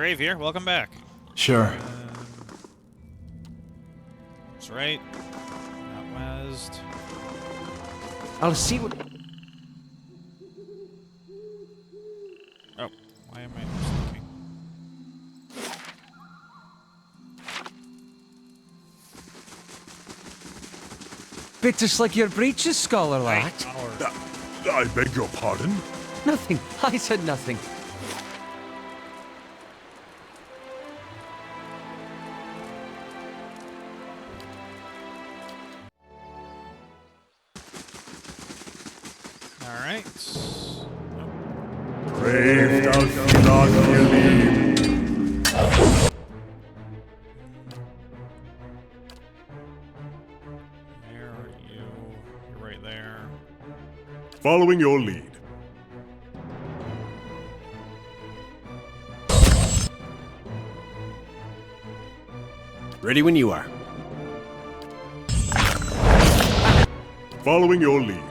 Grave here, welcome back. Sure. That's right. Not west. I'll see what... Oh, why am I just looking? Bit just like your breeches, scholar lad. I beg your pardon? Nothing. I said nothing. Alright. Brave does not believe. Where are you? You're right there. Following your lead. Ready when you are. Following your lead.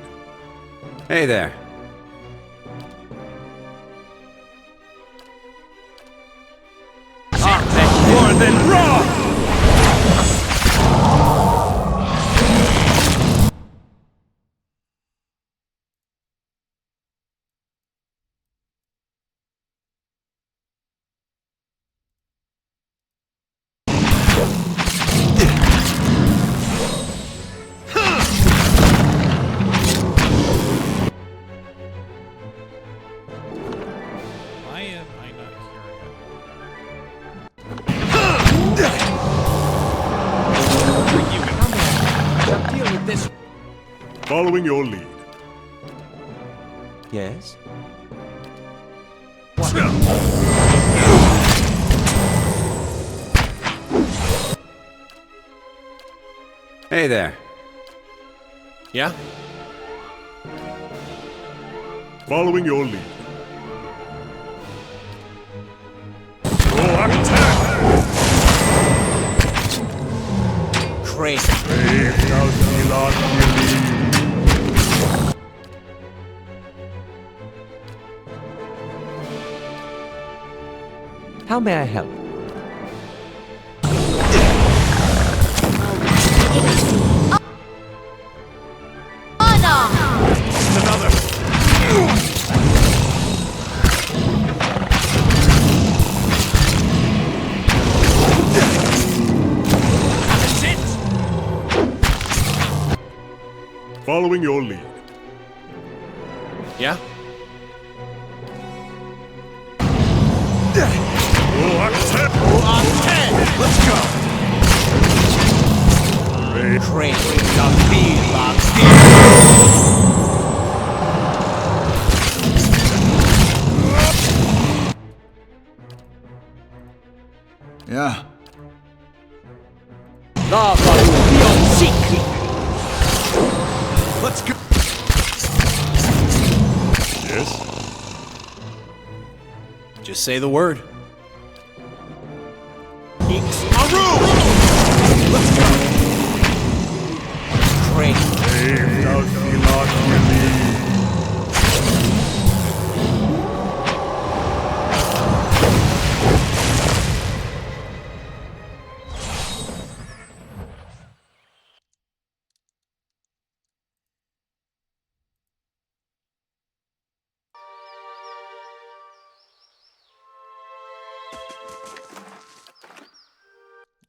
Hey there. More than raw! Why am I not hearing it? Deal with this. Following your lead. Yes? Hey there. Yeah? Following your lead. Roll attack! Crazy. Brave does not believe. How may I help? Following your lead. Yeah? Roll attack! Let's go! Brave Crazy. Yeah. Let's go! Yes? Just say the word. Crazy. Brave does not believe.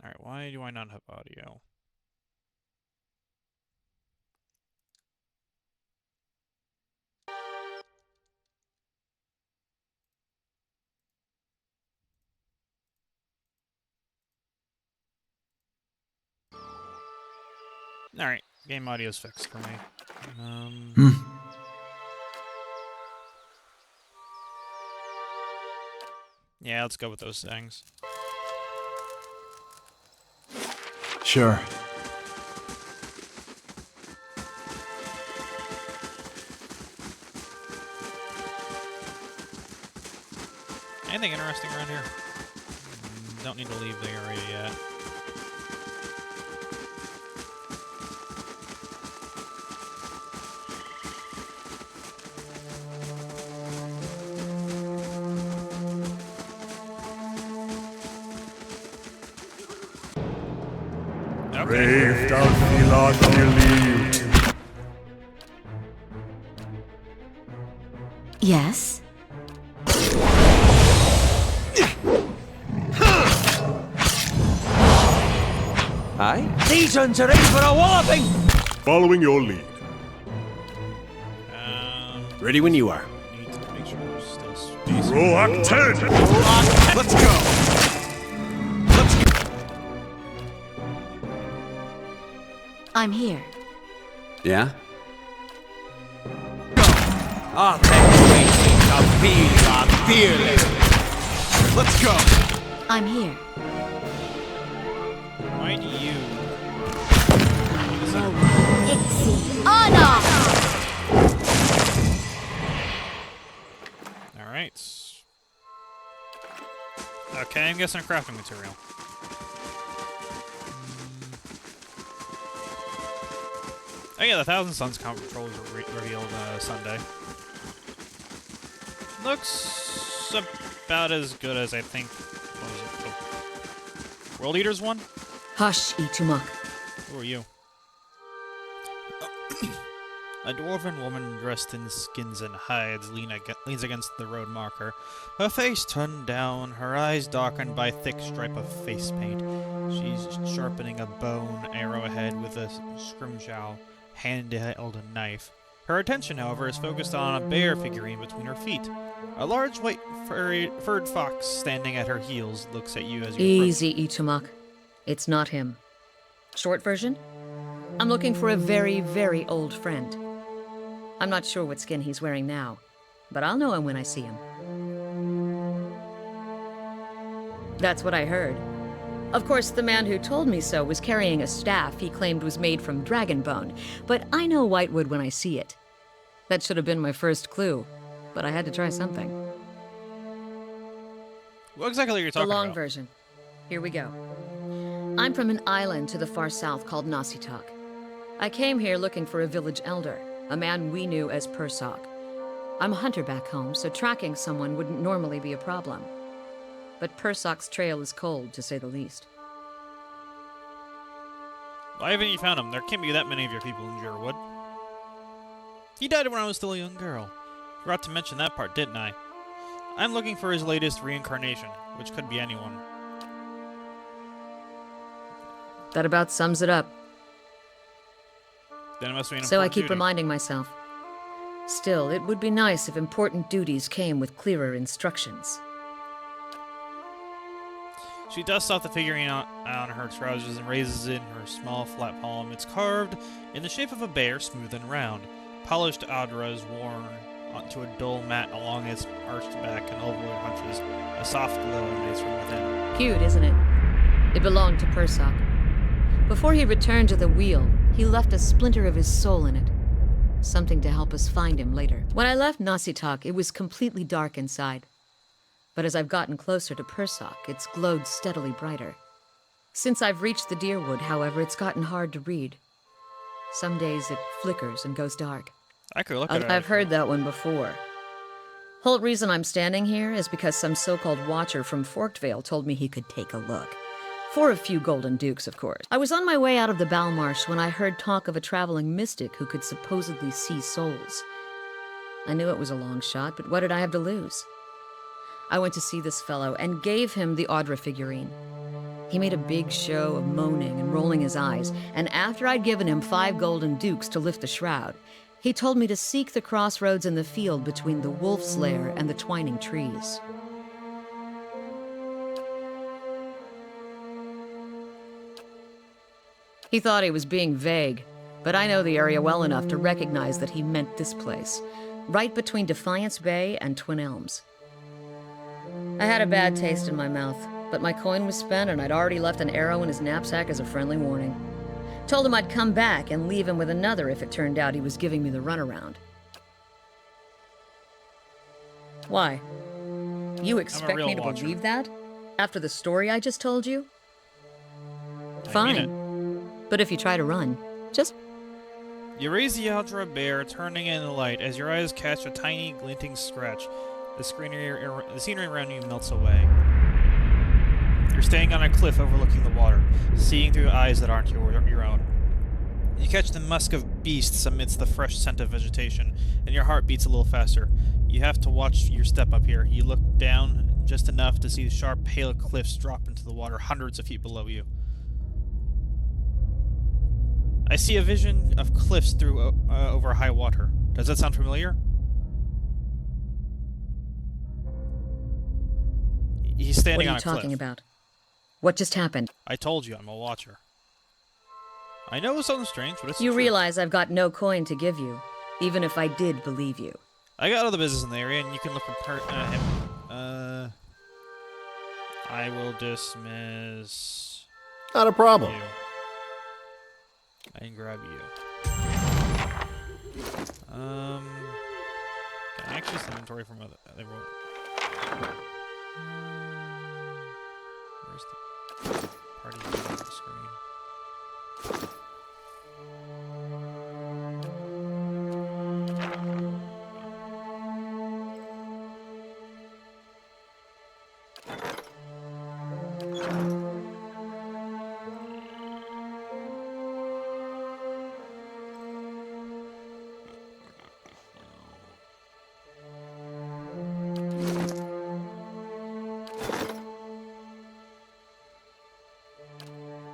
Alright, why do I not have audio? Alright, game audio's fixed for me. Yeah, let's go with those things. Sure. Anything interesting around here? Don't need to leave the area yet. Leeft out Philogili. Yes? Aye? These ones are in for a walloping! Following your lead. Ready when you are. Need to make sure there's still space. Roak 10! Let's go! Let's go! I'm here. Yeah? Ah, Let's go! I'm here. Why do you? Ixie. Honor! Alright. Okay, I'm guessing crafting material. Oh yeah, the Thousand Suns controllers were revealed Sunday. Looks about as good as I think. What was it? The World Eaters one? Hush, Itumok. Who are you? A dwarven woman dressed in skins and hides leans against the road marker, her face turned down, her eyes darkened by a thick stripe of face paint. She's sharpening a bone arrowhead with a scrimshaw hand-held knife. Her attention, however, is focused on a bear figurine between her feet. A large white furred fox standing at her heels looks at you as you approach. Easy, Itumok. It's not him. Short version? I'm looking for a very, very old friend. I'm not sure what skin he's wearing now, but I'll know him when I see him. That's what I heard. Of course, the man who told me so was carrying a staff he claimed was made from dragon bone, but I know Whitewood when I see it. That should have been my first clue, but I had to try something. What exactly are you The talking long about? version. Here we go. I'm from an island to the far south called Nasitak. I came here looking for a village elder, a man we knew as Persok. I'm a hunter back home, so tracking someone wouldn't normally be a problem. But Persok's trail is cold, to say the least. Why haven't you found him? There can't be that many of your people in Jerwood. He died when I was still a young girl. Forgot to mention that part, didn't I? I'm looking for his latest reincarnation, which could be anyone. That about sums it up. Then it must be an So I important keep duty. reminding myself. Still, it would be nice if important duties came with clearer instructions. She dusts off the figurine on her trousers and raises it in her small, flat palm. It's carved in the shape of a bear, smooth and round. Polished Adra is worn onto a dull mat along its arched back, and over it hunches a soft glow emanates from within. Cute, isn't it? It belonged to Persok. Before he returned to the wheel, he left a splinter of his soul in it. Something to help us find him later. When I left Nasitak, it was completely dark inside. But as I've gotten closer to Persok, it's glowed steadily brighter. Since I've reached the Deerwood, however, it's gotten hard to read. Some days it flickers and goes dark. I could look at it. I've heard that one before. Whole reason I'm standing here is because some so-called watcher from Forkvale told me he could take a look. For a few golden dukes, of course. I was on my way out of the Balmarsh when I heard talk of a traveling mystic who could supposedly see souls. I knew it was a long shot, but what did I have to lose? I went to see this fellow and gave him the Audra figurine. He made a big show of moaning and rolling his eyes, and after I'd given him 5 golden dukes to lift the shroud, he told me to seek the crossroads in the field between the wolf's lair and the twining trees. He thought he was being vague, but I know the area well enough to recognize that he meant this place, right between Defiance Bay and Twin Elms. I had a bad taste in my mouth, but my coin was spent and I'd already left an arrow in his knapsack as a friendly warning. Told him I'd come back and leave him with another if it turned out he was giving me the runaround. Why? You expect real me to watcher. believe that? After the story I just told you? I mean Fine. But if you try to run, just... You raise the Audra bear, turning in the light as your eyes catch a tiny, glinting scratch. The scenery around you melts away. You're standing on a cliff overlooking the water, seeing through eyes that aren't your own. You catch the musk of beasts amidst the fresh scent of vegetation, and your heart beats a little faster. You have to watch your step up here. You look down just enough to see the sharp, pale cliffs drop into the water hundreds of feet below you. I see a vision of cliffs through over high water. Does that sound familiar? He's standing on a cliff. What are you talking about? What just happened? I told you I'm a watcher. I know it sounds strange, but it's You true. realize I've got no coin to give you, even if I did believe you. I got other business in the area, and you can look for him. I will dismiss Not a problem. you. And grab you. Can I access inventory from everyone? Where's the party on the screen?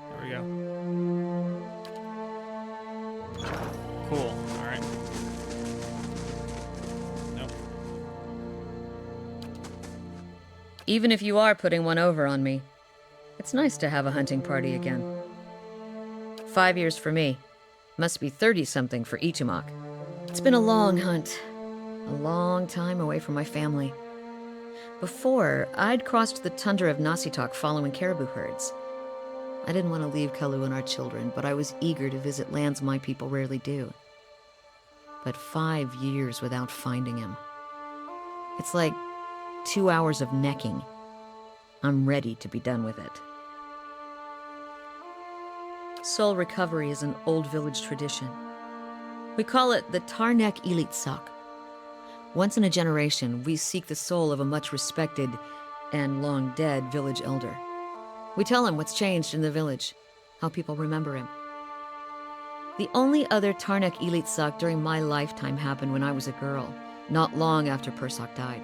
There we go. Cool. Alright. Nope. Even if you are putting one over on me, it's nice to have a hunting party again. 5 years for me. Must be 30-something for Ichimok. It's been a long hunt. A long time away from my family. Before, I'd crossed the tundra of Nasitok following caribou herds. I didn't want to leave Kalu and our children, but I was eager to visit lands my people rarely do. But 5 years without finding him. It's like 2 hours of necking. I'm ready to be done with it. Soul recovery is an old village tradition. We call it the Tarnek Ilitsak. Once in a generation, we seek the soul of a much respected and long dead village elder. We tell him what's changed in the village, how people remember him. The only other Tarnek Ilitsak during my lifetime happened when I was a girl, not long after Persak died.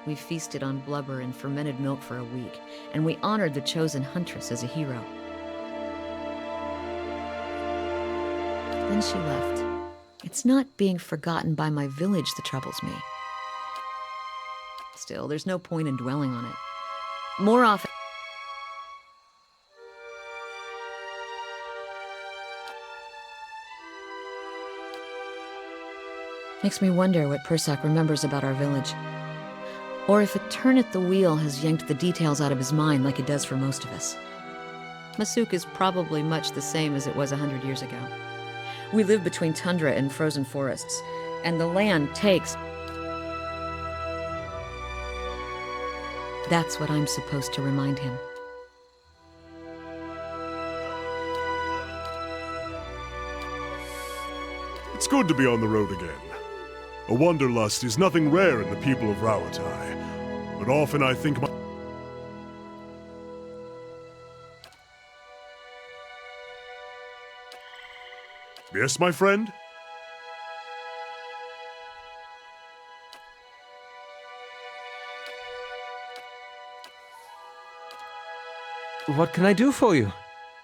We feasted on blubber and fermented milk for a week, and we honored the chosen huntress as a hero. Then she left. It's not being forgotten by my village that troubles me. Still, there's no point in dwelling on it. More often... Makes me wonder what Persak remembers about our village. Or if a turn at the wheel has yanked the details out of his mind like it does for most of us. Masuk is probably much the same as it was 100 years ago. We live between tundra and frozen forests, and the land takes... That's what I'm supposed to remind him. It's good to be on the road again. A wanderlust is nothing rare in the people of Rawatai, but often I think my... Yes, my friend? What can I do for you?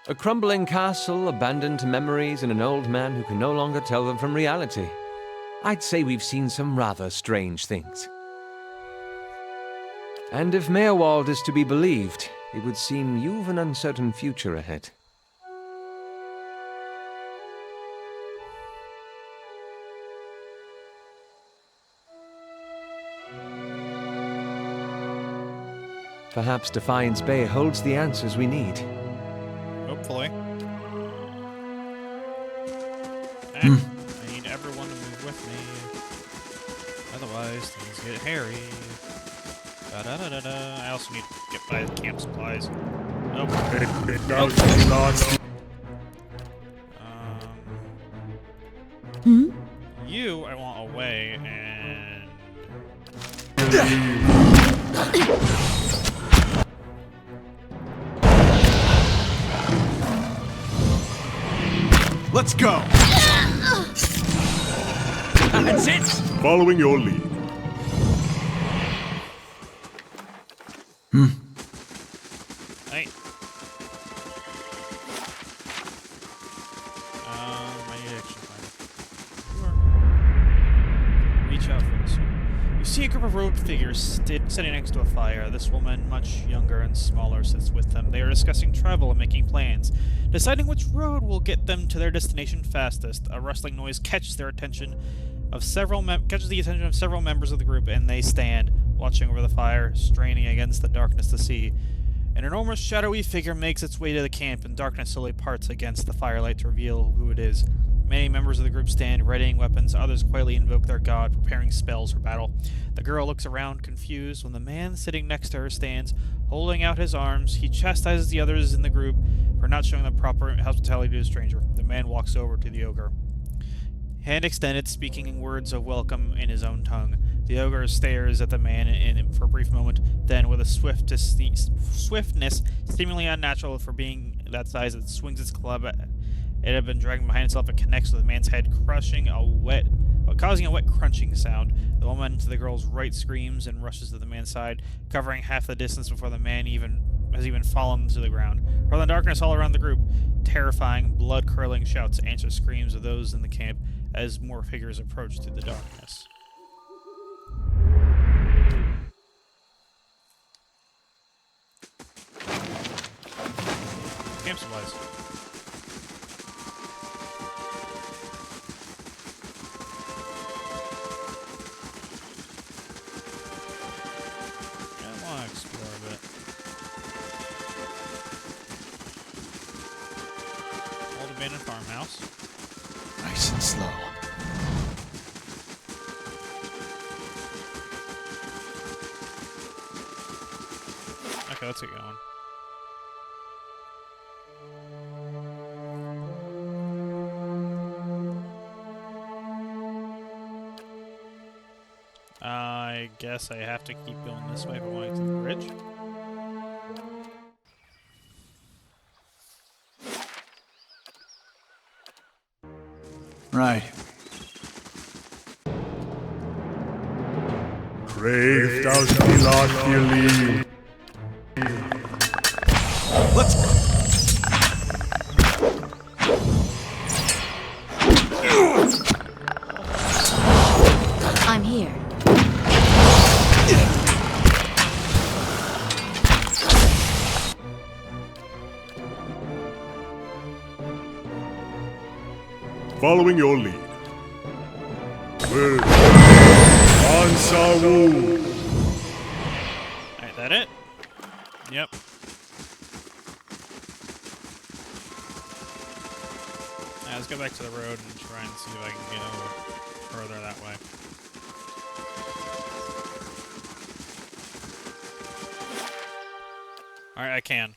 A crumbling castle abandoned to memories and an old man who can no longer tell them from reality. I'd say we've seen some rather strange things. And if Meerwald is to be believed, it would seem you've an uncertain future ahead. Perhaps Defiance Bay holds the answers we need. Hopefully. I need everyone to move with me. Otherwise, things get hairy. Da-da-da-da-da. I also need to get by the camp supplies. Nope. You, I want away, and... Let's go! That's it! Following your lead. Hey. I need action finder. Reach out for this one. You see a group of robed figures sitting next to a fire. This woman, much younger and smaller, sits with them. They are discussing travel and making plans, deciding which road will get them to their destination fastest. A rustling noise catches the attention of several members of the group, and they stand, watching over the fire, straining against the darkness to see. An enormous shadowy figure makes its way to the camp, and darkness slowly parts against the firelight to reveal who it is. Many members of the group stand, readying weapons. Others quietly invoke their god, preparing spells for battle. The girl looks around, confused, when the man sitting next to her stands, holding out his arms. He chastises the others in the group for not showing the proper hospitality to a stranger. The man walks over to the ogre, hand extended, speaking words of welcome in his own tongue. The ogre stares at the man for a brief moment, then, with a swiftness seemingly unnatural for being that size, it swings its club it had been dragging behind itself and connects with the man's head, causing a wet crunching sound. The woman to the girl's right screams and rushes to the man's side, covering half the distance before the man has even fallen to the ground. From the darkness all around the group, terrifying, blood-curdling shouts answer screams of those in the camp as more figures approach through the darkness. Camp supplies. I want to explore a bit. Old abandoned farmhouse. Nice and slow. Okay, let's get going. I guess I have to keep going this way if I want to get to the bridge. Right. Crave thou Pilar Fili. I'm here. Following your lead. With Ansawu. Alright, that it? Yep. Let's go back to the road and try and see if I can get over further that way. Alright, I can.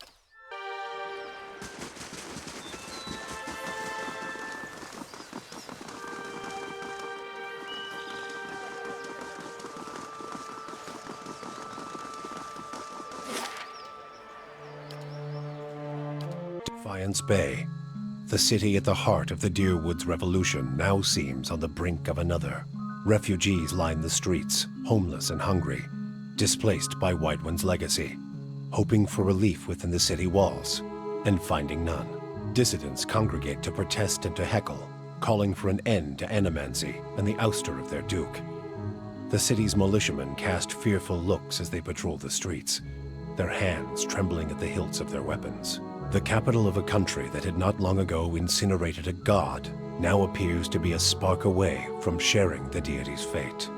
Defiance Bay, the city at the heart of the Deerwoods Revolution, now seems on the brink of another. Refugees line the streets, homeless and hungry, displaced by Whiteone's legacy, hoping for relief within the city walls, and finding none. Dissidents congregate to protest and to heckle, calling for an end to animancy and the ouster of their duke. The city's militiamen cast fearful looks as they patrol the streets, their hands trembling at the hilts of their weapons. The capital of a country that had not long ago incinerated a god now appears to be a spark away from sharing the deity's fate.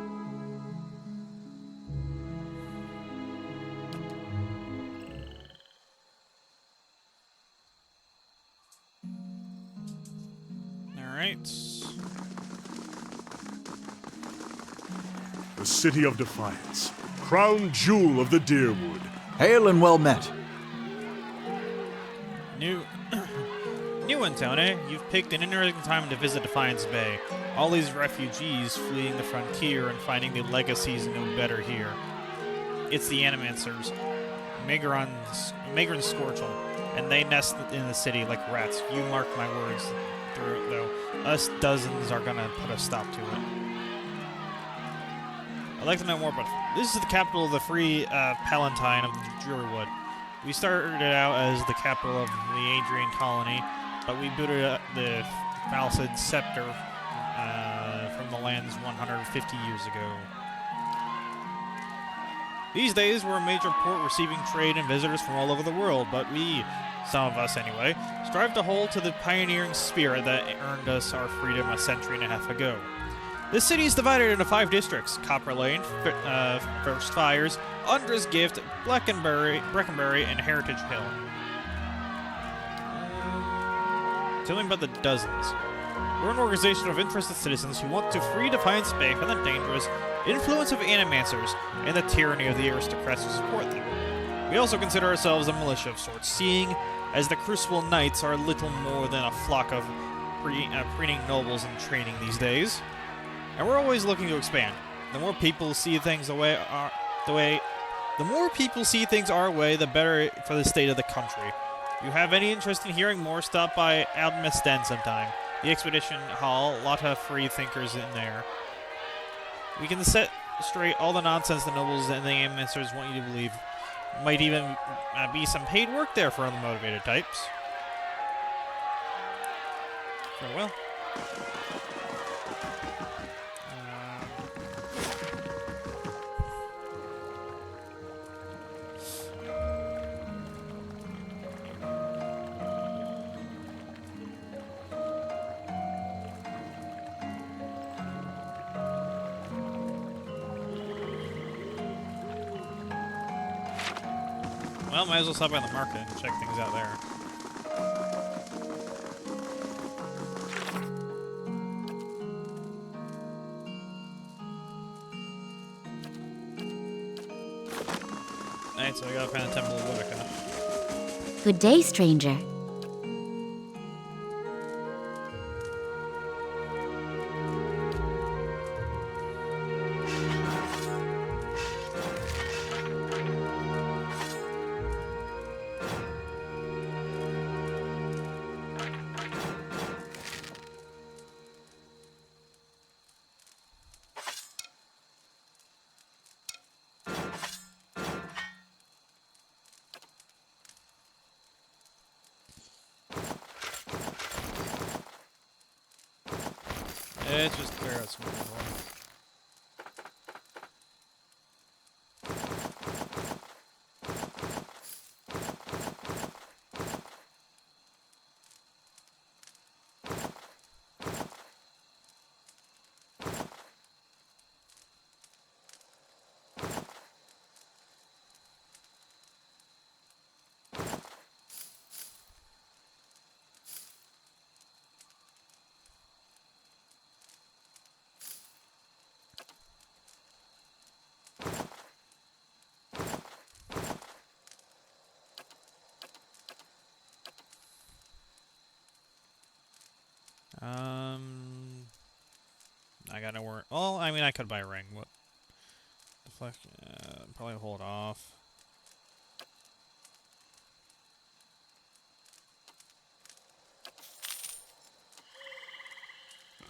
Alright. The city of Defiance, crown jewel of the Deerwood. Hail and well met. New one, Tony. You've picked an interesting time to visit Defiance Bay. All these refugees fleeing the frontier and finding the legacies no better here. It's the Animancers, Megran Scorchel, and they nest in the city like rats. You mark my words. through, though. Us dozens are gonna put a stop to it. I'd like to know more, but this is the capital of the free Palatine of Drurywood. We started out as the capital of the Adrian colony, but we booted the Falcid scepter from the lands 150 years ago. These days, we're a major port receiving trade and visitors from all over the world, but we, some of us anyway, strive to hold to the pioneering spirit that earned us our freedom a century and a half ago. This city is divided into 5 districts: Copper Lane, First Fires, Undra's Gift, Breckenberry, and Heritage Hill. Tell me about the dozens. We're an organization of interested citizens who want to free Defiance Bay from the dangerous influence of animancers and the tyranny of the aristocrats who support them. We also consider ourselves a militia of sorts, seeing as the Crucible Knights are little more than a flock of preening nobles in training these days. And we're always looking to expand. The more people see things our way, the better for the state of the country. If you have any interest in hearing more, stop by Alchemist's Den sometime. The Expedition Hall, a lot of free thinkers in there. We can set straight all the nonsense the nobles and the animators want you to believe. Might even be some paid work there for unmotivated types. Farewell. Well, might as well stop by the market and check things out there. Alright, so I gotta find the Temple of Ludica. Good day, stranger. It's just clear out some people. I got nowhere. Well, I mean, I could buy a ring. What? Deflection. Probably hold off.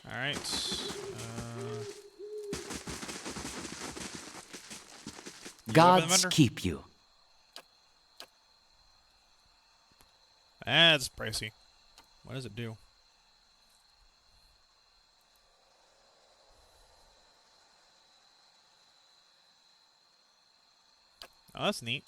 All right. Gods keep you. That's pricey. What does it do? Oh, that's neat.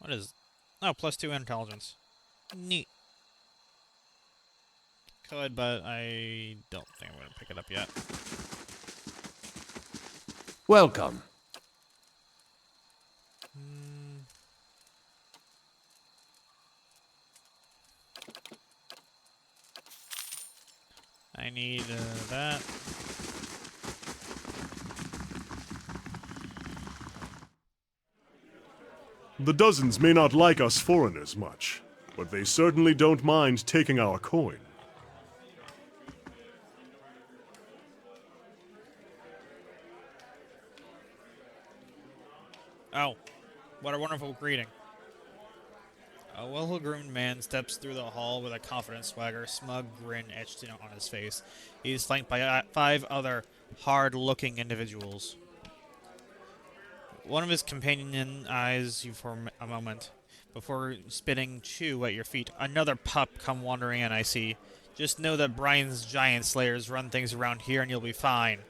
What is... Oh, +2 intelligence. Neat. Could, but I don't think I'm going to pick it up yet. Welcome. I need that. The dozens may not like us foreigners much, but they certainly don't mind taking our coin. Oh, what a wonderful greeting. A well-groomed man steps through the hall with a confident swagger, smug grin etched on his face. He is flanked by 5 other hard-looking individuals. One of his companion eyes you for a moment, before spitting chew at your feet. Another pup come wandering in, I see. Just know that Brian's giant slayers run things around here and you'll be fine.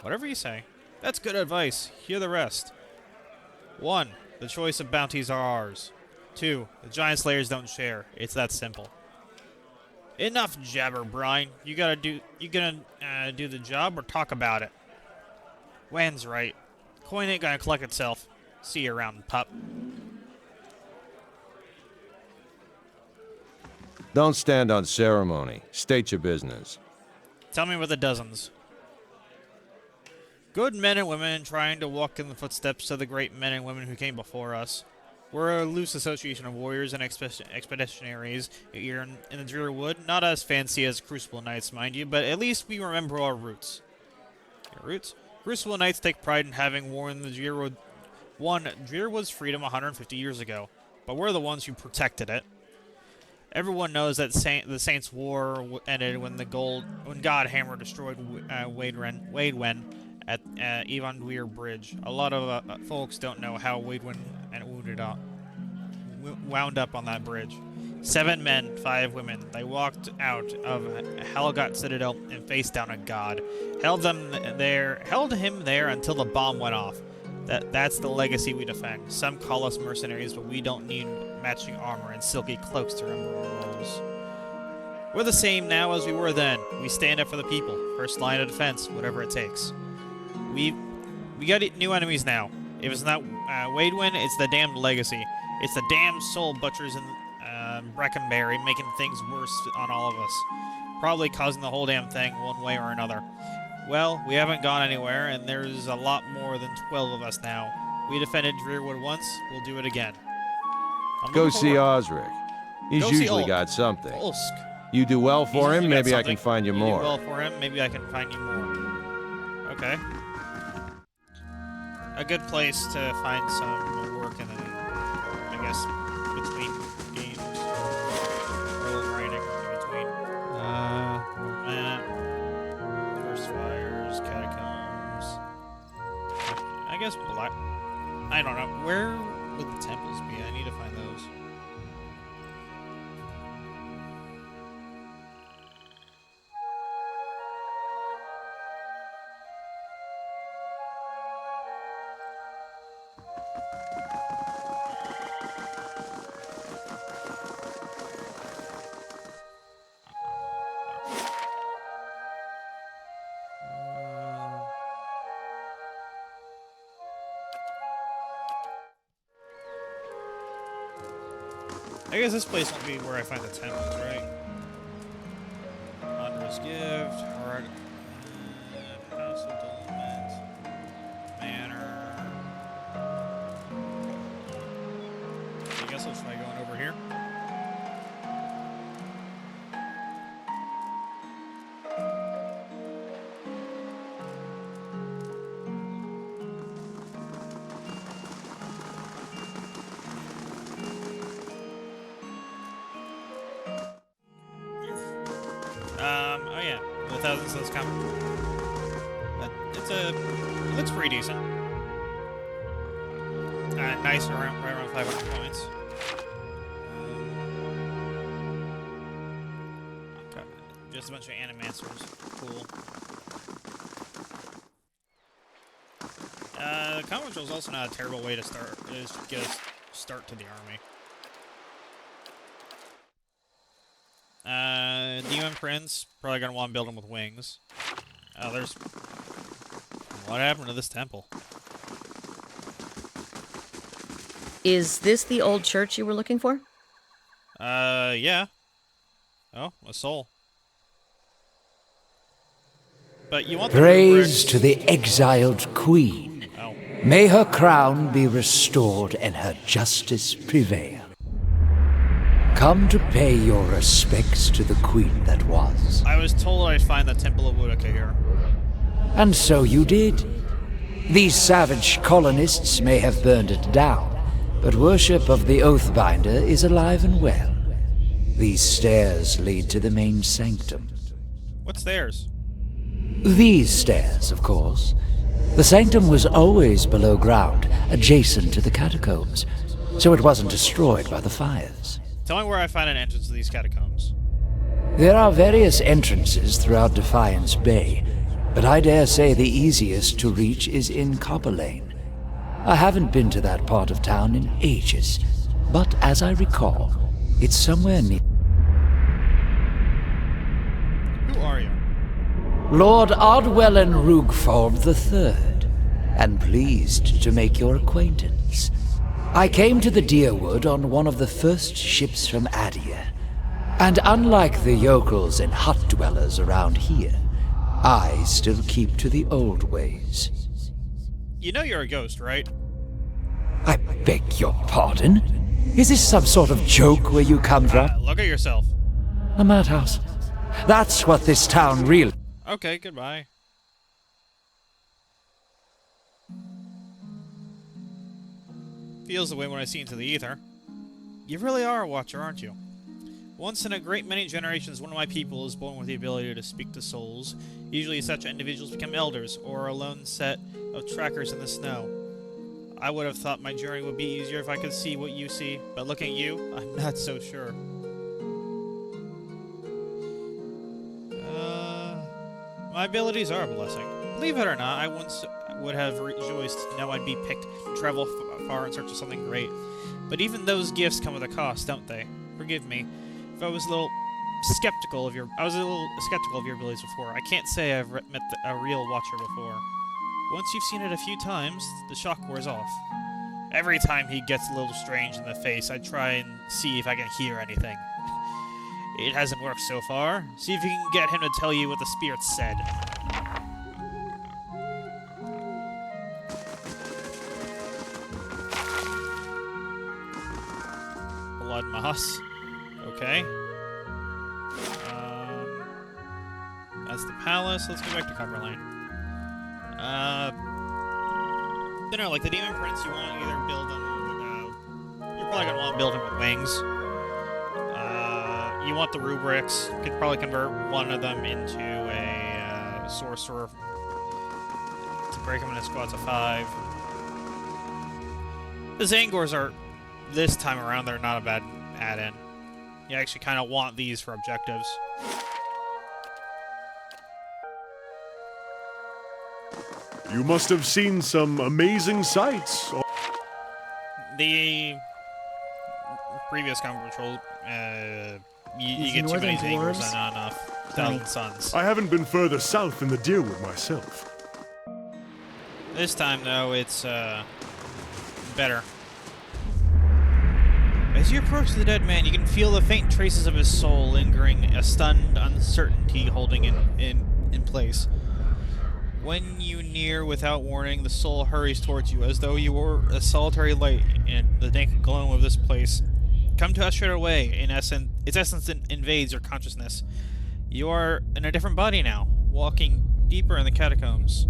Whatever you say. That's good advice. Hear the rest. 1. The choice of bounties are ours. 2. The giant slayers don't share. It's that simple. Enough jabber, Brian. You gonna do the job or talk about it? Wan's right. Coin ain't gonna collect itself. See you around, pup. Don't stand on ceremony. State your business. Tell me about the dozens. Good men and women trying to walk in the footsteps of the great men and women who came before us. We're a loose association of warriors and expeditionaries here in the Drearwood. Not as fancy as Crucible Knights, mind you, but at least we remember our roots. Your roots? Crucible Knights take pride in having won Drearwood's freedom 150 years ago, but we're the ones who protected it. Everyone knows that the Saints' War ended when God Hammer destroyed Waidwen at Evandweir Bridge. A lot of folks don't know how Waidwen wound up on that bridge. 7 men, 5 women. They walked out of Helgot Citadel and faced down a god. Held him there until the bomb went off. That's the legacy we defend. Some call us mercenaries, but we don't need matching armor and silky cloaks to remember our roles. We're the same now as we were then. We stand up for the people. First line of defense, whatever it takes. We got new enemies now. If it's not Waidwen, it's the damned legacy. It's the damned soul butchers in Breckenberry making things worse on all of us. Probably causing the whole damn thing one way or another. Well, we haven't gone anywhere, and there's a lot more than 12 of us now. We defended Drearwood once, we'll do it again. Go see Osric. He's usually got something. You do well for him, maybe I can find you more. You do well for him, maybe I can find you more. Okay. A good place to find some work in the, I guess, between games. Or writing in between. First Fires, Catacombs. I guess Black... I don't know. Where would the temples be? I need to find those. I guess this place won't be where I find the temples, right? Ponderous Gift, House of Dolomens, Manor. I guess I'll try going over here. Oh yeah, the Thousand Suns comic. It looks pretty decent. Nice, right around 500 points. Okay. Just a bunch of animancers. Cool. The comic is also not a terrible way to start. Just get a start to the army. Demon Prince, probably gonna want to build him with wings. Oh, there's... What happened to this temple? Is this the old church you were looking for? Yeah. Oh, a soul. But you want the Praise to the exiled queen. Oh. May her crown be restored and her justice prevail. Come to pay your respects to the queen that was. I was told I'd find the Temple of Boudica here. And so you did. These savage colonists may have burned it down, but worship of the Oathbinder is alive and well. These stairs lead to the main sanctum. What stairs? These stairs, of course. The sanctum was always below ground, adjacent to the catacombs, so it wasn't destroyed by the fires. Tell me where I find an entrance to these catacombs. There are various entrances throughout Defiance Bay, but I dare say the easiest to reach is in Copper Lane. I haven't been to that part of town in ages, but as I recall, it's somewhere near. Who are you? Lord Ardwellen Rugfold III, and pleased to make your acquaintance. I came to the Deerwood on one of the first ships from Adia, and unlike the yokels and hut dwellers around here, I still keep to the old ways. You know you're a ghost, right? I beg your pardon? Is this some sort of joke where you come from? Look at yourself. A madhouse. That's what this town really... Okay, goodbye. Feels the way when I see into the ether. You really are a watcher, aren't you? Once in a great many generations, one of my people is born with the ability to speak to souls. Usually such individuals become elders, or a lone set of trackers in the snow. I would have thought my journey would be easier if I could see what you see, but looking at you, I'm not so sure. My abilities are a blessing. Believe it or not, I once would have rejoiced to know I'd be picked to travel far in search of something great. But even those gifts come with a cost, don't they? Forgive me if I was a little skeptical of your abilities before. I can't say I've met a real watcher before. Once you've seen it a few times, the shock wears off. Every time he gets a little strange in the face, I try and see if I can hear anything. It hasn't worked so far. See if you can get him to tell you what the spirits said. Blood moss. Okay. That's the palace. Let's go back to Copper Lane. You know, like the Demon Prince, you want to either build them with, you're probably going to want to build him with wings. You want the rubrics. You could probably convert one of them into a sorcerer to break them into squads of 5. The Zangors are, this time around, they're not a bad add-in. You actually kind of want these for objectives. You must have seen some amazing sights. The previous combat patrol, you get too many Zangors and not enough Thousand Suns. I haven't been further south than the Deerwood myself. This time, though, it's better. As you approach the dead man, you can feel the faint traces of his soul lingering, a stunned uncertainty holding in place. When you near without warning, the soul hurries towards you, as though you were a solitary light in the dank gloom of this place. Come to usher it away. Its essence invades your consciousness. You are in a different body now, walking deeper in the catacombs.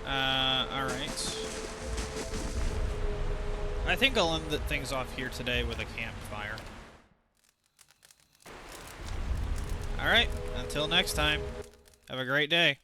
Alright. I think I'll end things off here today with a campfire. Alright, until next time, have a great day.